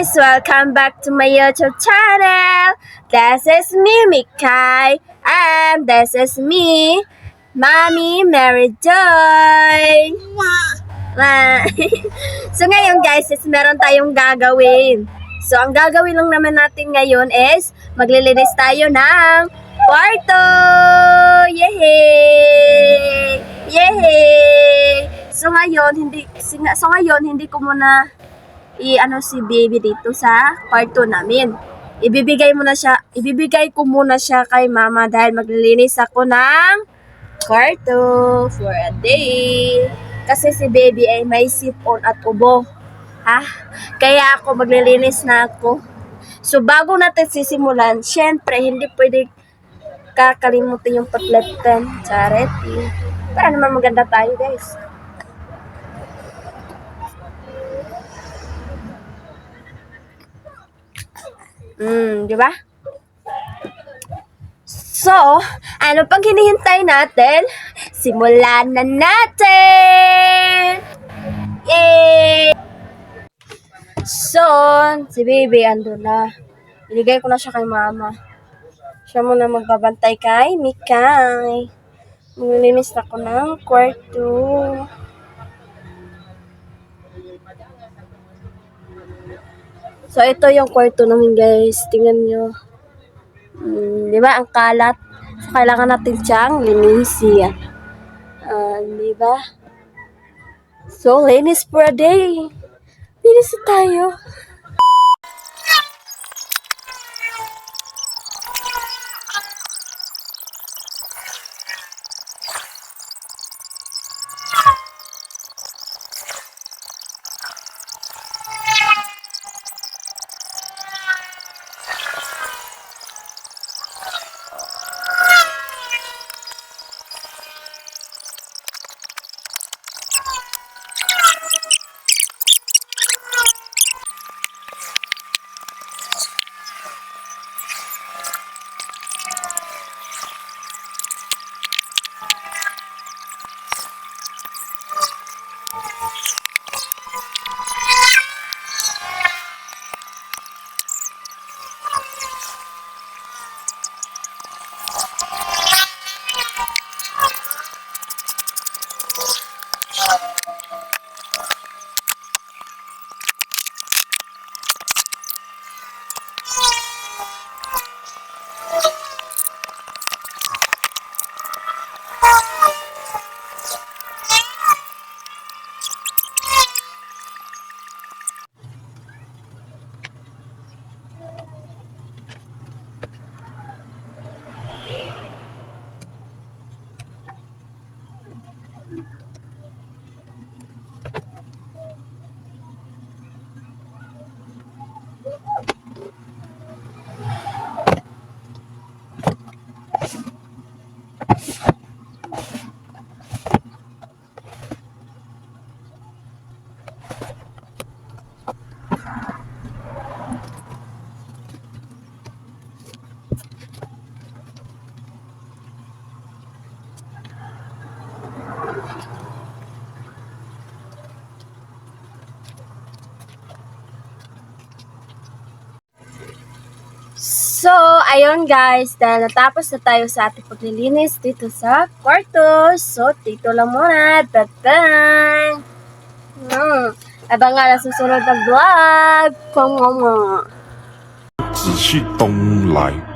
guys! Welcome back to my YouTube channel! This is me, Mikay, and this is me, Mommy Mary Joy! So ngayon guys, meron tayong gagawin. So ang gagawin lang naman natin ngayon is maglilinis tayo ng kwarto! Yehey! Yehey! So ngayon, hindi ko muna si baby dito sa kwarto namin. Ibibigay ko muna siya kay mama dahil maglilinis ako ng kwarto for a day. Kasi si baby ay may sipon at ubo. Kaya ako maglilinis na ako. So bago natin sisimulan, syempre hindi pwede kakalimutan yung patletan. Charity. Para naman maganda tayo guys. Di ba? So, ano pang hinihintay natin? Simulan na natin! Yay! So, si baby ando na. Binigay ko na siya kay mama. Siya muna magbabantay kay Mikay. Maglilinis ako ng kwarto. So, ito yung kwarto namin guys. Tingnan nyo. Di ba? Ang kalat. So, kailangan natin siyang linisin. Di ba? So, linis for a day. Linis tayo. So, ayun guys, dahil natapos na tayo sa ating paglilinis dito sa kwarto. So, dito lang muna. Bye-bye! Abangan ang susunod na vlog. 仔细东来。